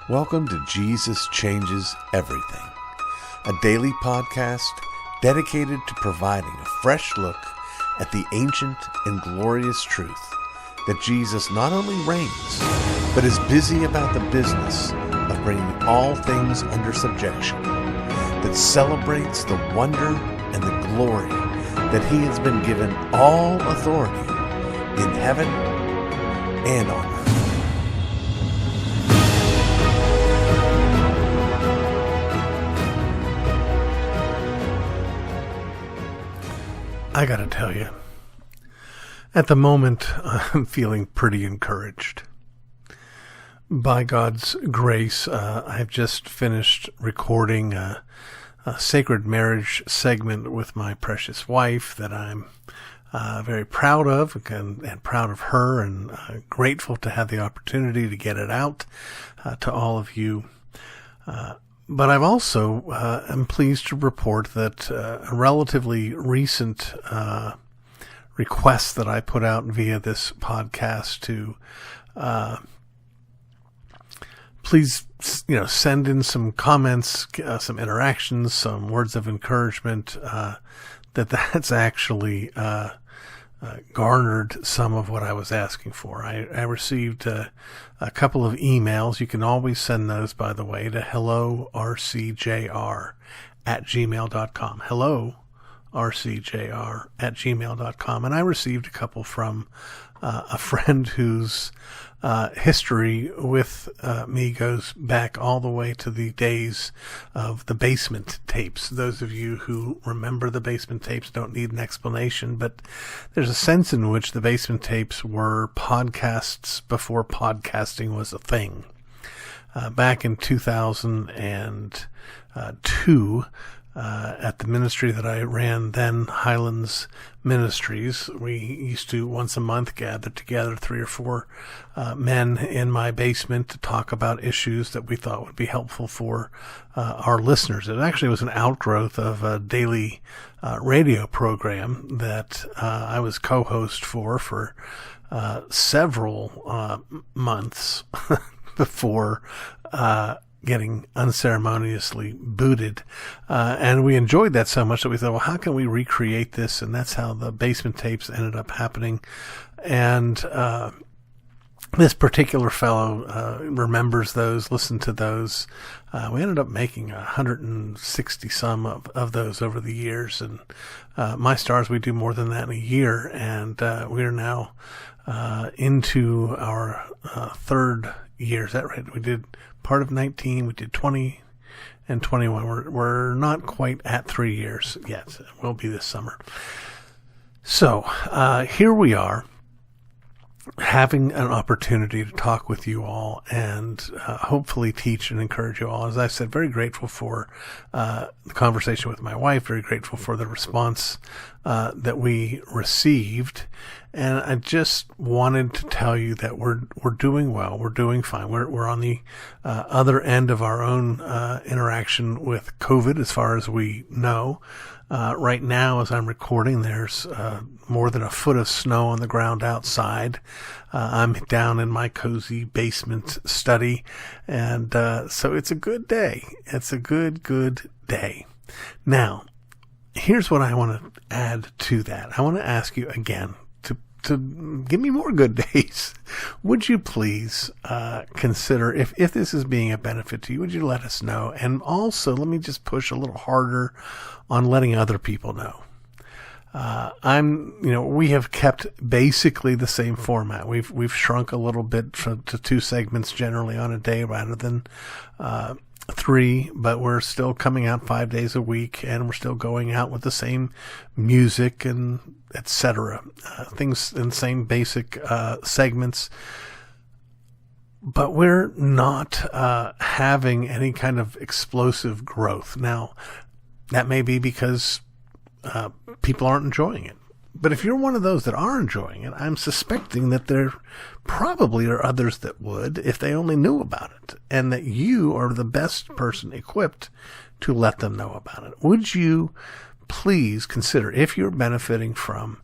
Welcome to Jesus Changes Everything, a daily podcast dedicated to providing a fresh look at the ancient and glorious truth that Jesus not only reigns, but is busy about the business of bringing all things under subjection, that celebrates the wonder and the glory that he has been given all authority in heaven and on earth. I gotta tell you, at the moment, I'm feeling pretty encouraged. By God's grace, I've just finished recording a sacred marriage segment with my precious wife that I'm very proud of and proud of her, and grateful to have the opportunity to get it out to all of you. But I've also am pleased to report that a relatively recent request that I put out via this podcast to please, send in some comments, some interactions, some words of encouragement, that's actually garnered some of what I was asking for. I received a couple of emails. You can always send those, by the way, to hellorcjr@gmail.com. hellorcjr@gmail.com. And I received a couple from a friend whose history with me goes back all the way to the days of the basement tapes. Those of you who remember the basement tapes don't need an explanation, but there's a sense in which the basement tapes were podcasts before podcasting was a thing. Back in 2002, at the ministry that I ran then, Highlands Ministries, we used to once a month gather together 3 or 4 men in my basement to talk about issues that we thought would be helpful for our listeners. It actually was an outgrowth of a daily radio program that I was co-host for several months before getting unceremoniously booted. And we enjoyed that so much that we thought, well, how can we recreate this? And that's how the basement tapes ended up happening. And this particular fellow remembers those, listened to those. We ended up making 160 some of those over the years. And my stars, we do more than that in a year. And we are now into our third year. Is that right? We did part of 19, we did 20 and 21. We're not quite at 3 years yet. We'll be this summer. So here we are, having an opportunity to talk with you all and hopefully teach and encourage you all. As I said, very grateful for the conversation with my wife, very grateful for the response that we received. And I just wanted to tell you that we're doing well. We're doing fine. We're on the other end of our own interaction with COVID, as far as we know. Right now, as I'm recording, there's more than a foot of snow on the ground outside. I'm down in my cozy basement study, and so it's a good day. It's a good day. Now, here's what I want to add to that. I want to ask you again to give me more good days. Would you please consider, if this is being a benefit to you, would you let us know? And also, let me just push a little harder on letting other people know. We have kept basically the same format. We've shrunk a little bit to 2 segments generally on a day rather than 3, but we're still coming out 5 days a week, and we're still going out with the same music and etc. Things in the same basic segments. But we're not having any kind of explosive growth. Now, that may be because people aren't enjoying it. But if you're one of those that are enjoying it, I'm suspecting that there probably are others that would if they only knew about it, and that you are the best person equipped to let them know about it. Would you please consider, if you're benefiting from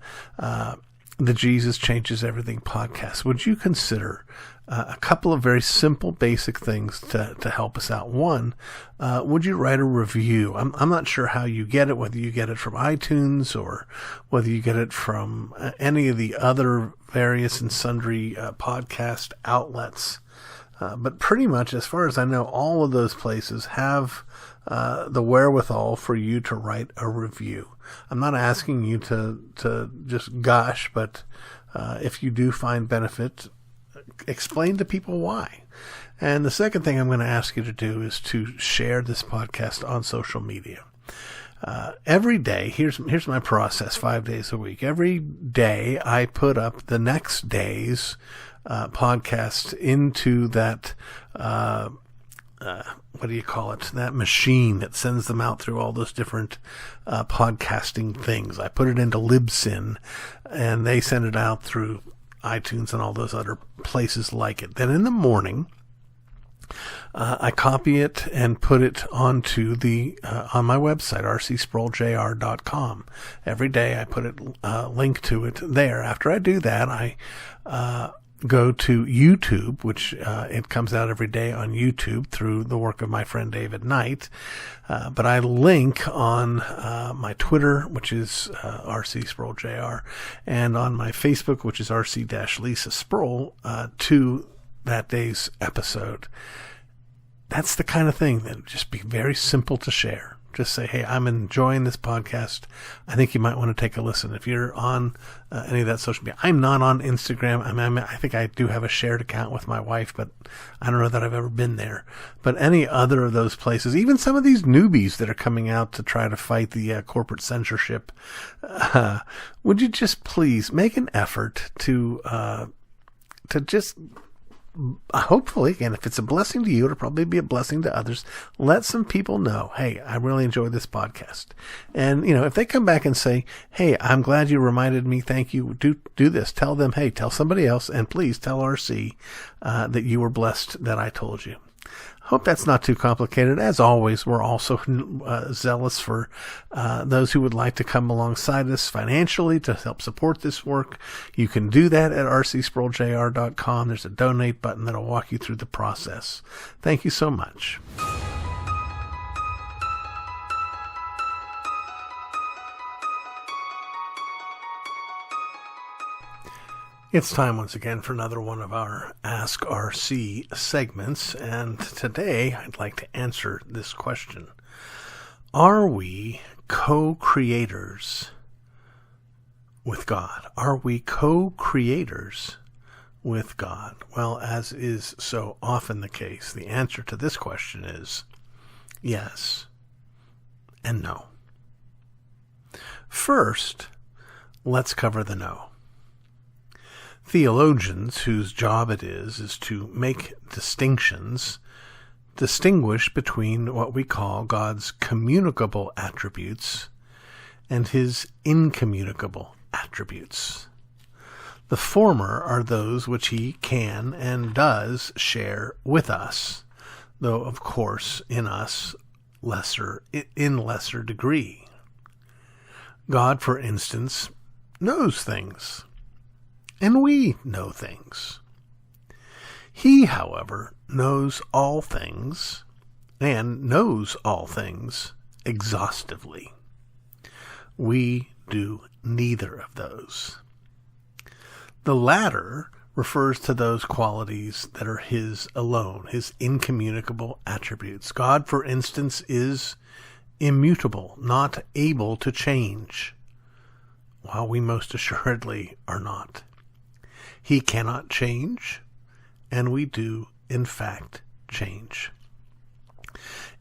the Jesus Changes Everything podcast, would you consider a couple of very simple, basic things to help us out? One, would you write a review? I'm not sure how you get it, whether you get it from iTunes or whether you get it from any of the other various and sundry podcast outlets. But pretty much, as far as I know, all of those places have the wherewithal for you to write a review. I'm not asking you to just gush, but if you do find benefit, explain to people why. And the second thing I'm going to ask you to do is to share this podcast on social media. Every day, here's my process 5 days a week. Every day I put up the next day's podcast into that, what do you call it? That machine that sends them out through all those different podcasting things. I put it into Libsyn, and they send it out through iTunes and all those other places like it. Then in the morning, I copy it and put it onto on my website, rcsprouljr.com. Every day I put a link to it there. After I do that, I go to YouTube, which it comes out every day on YouTube through the work of my friend David Knight. But I link on my Twitter, which is RC Sproul Jr., and on my Facebook, which is RC-Lisa Sproul, to that day's episode. That's the kind of thing that would just be very simple to share. Just say, hey, I'm enjoying this podcast. I think you might want to take a listen. If you're on any of that social media, I'm not on Instagram. I think I do have a shared account with my wife, but I don't know that I've ever been there. But any other of those places, even some of these newbies that are coming out to try to fight the corporate censorship, would you just please make an effort to just, hopefully, again, if it's a blessing to you, it'll probably be a blessing to others. Let some people know, hey, I really enjoy this podcast. And, if they come back and say, hey, I'm glad you reminded me, thank you, do this. Tell them, hey, tell somebody else, and please tell RC that you were blessed that I told you. Hope that's not too complicated. As always, we're also zealous for those who would like to come alongside us financially to help support this work. You can do that at rcsprouljr.com. There's a donate button that'll walk you through the process. Thank you so much. It's time once again for another one of our Ask RC segments, and today I'd like to answer this question. Are we co-creators with God? Are we co-creators with God? Well, as is so often the case, the answer to this question is yes and no. First, let's cover the no. Theologians, whose job it is to make distinctions, distinguish between what we call God's communicable attributes and his incommunicable attributes. The former are those which he can and does share with us, though, of course, in us in lesser degree. God, for instance, knows things. And we know things. He, however, knows all things and knows all things exhaustively. We do neither of those. The latter refers to those qualities that are his alone, his incommunicable attributes. God, for instance, is immutable, not able to change, while we most assuredly are not. He cannot change, and we do, in fact, change.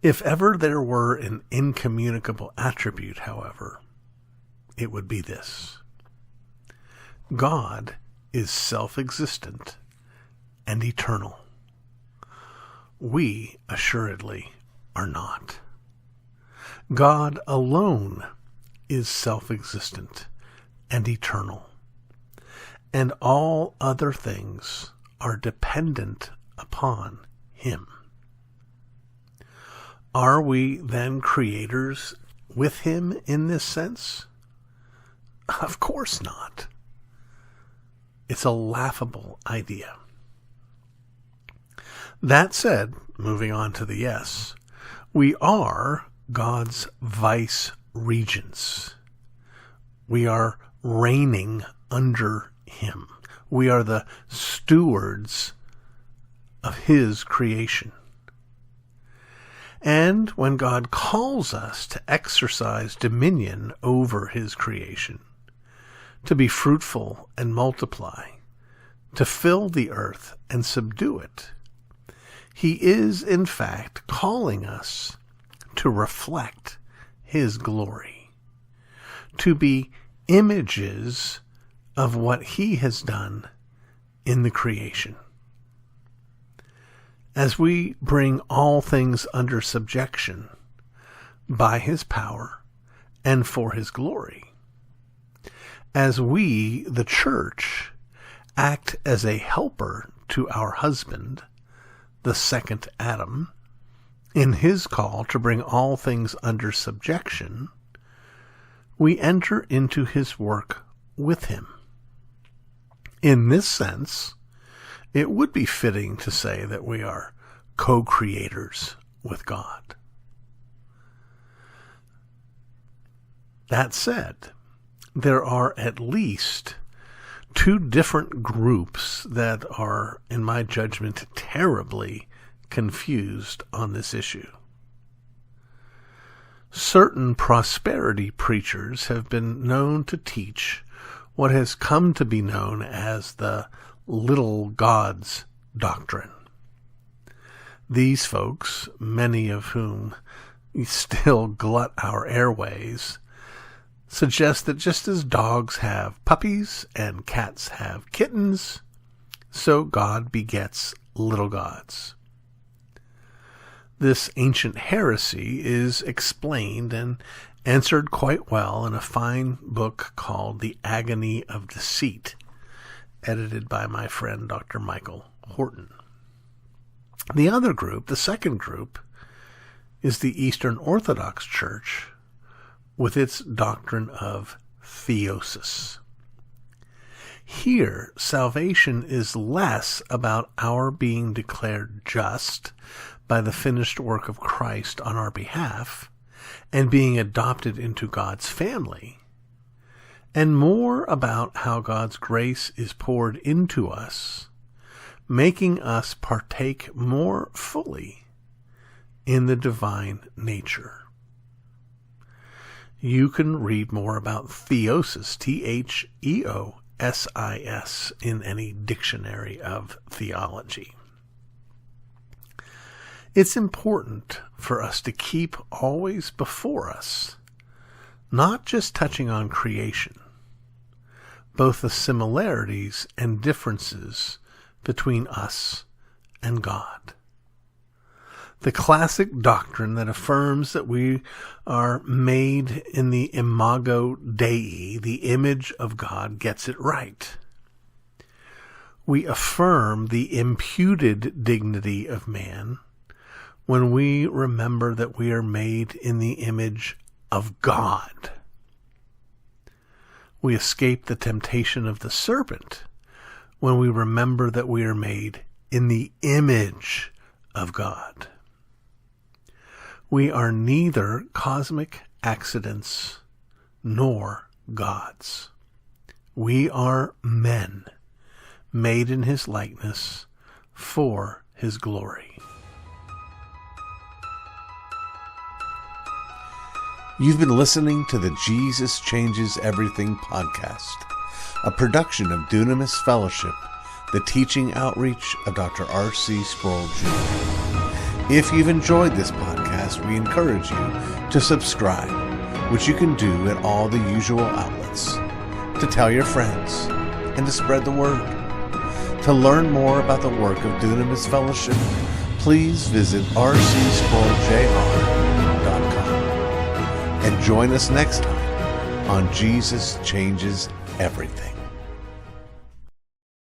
If ever there were an incommunicable attribute, however, it would be this. God is self-existent and eternal. We, assuredly, are not. God alone is self-existent and eternal. And all other things are dependent upon him. Are we then creators with him in this sense? Of course not. It's a laughable idea. That said, moving on to the yes, we are God's vice regents. We are reigning under him. We are the stewards of his creation. And when God calls us to exercise dominion over his creation, to be fruitful and multiply, to fill the earth and subdue it, he is, in fact, calling us to reflect his glory, to be images of what he has done in the creation. As we bring all things under subjection by his power and for his glory, as we, the church, act as a helper to our husband, the second Adam, in his call to bring all things under subjection, we enter into his work with him. In this sense, it would be fitting to say that we are co-creators with God. That said, there are at least two different groups that are, in my judgment, terribly confused on this issue. Certain prosperity preachers have been known to teach what has come to be known as the little gods doctrine. These folks, many of whom still glut our airways, suggest that just as dogs have puppies and cats have kittens, so God begets little gods. This ancient heresy is explained and answered quite well in a fine book called The Agony of Deceit, edited by my friend Dr. Michael Horton. The other group, the second group, is the Eastern Orthodox Church with its doctrine of theosis. Here, salvation is less about our being declared just by the finished work of Christ on our behalf and being adopted into God's family, and more about how God's grace is poured into us, making us partake more fully in the divine nature. You can read more about theosis, Theosis, in any dictionary of theology. It's important for us to keep always before us, not just touching on creation, both the similarities and differences between us and God. The classic doctrine that affirms that we are made in the imago Dei, the image of God, gets it right. We affirm the imputed dignity of man when we remember that we are made in the image of God. We escape the temptation of the serpent when we remember that we are made in the image of God. We are neither cosmic accidents nor gods. We are men, made in his likeness for his glory. You've been listening to the Jesus Changes Everything podcast, a production of Dunamis Fellowship, the teaching outreach of Dr. R.C. Sproul Jr. If you've enjoyed this podcast, we encourage you to subscribe, which you can do at all the usual outlets, to tell your friends, and to spread the word. To learn more about the work of Dunamis Fellowship, please visit rcsproulJR.com. And join us next time on Jesus Changes Everything.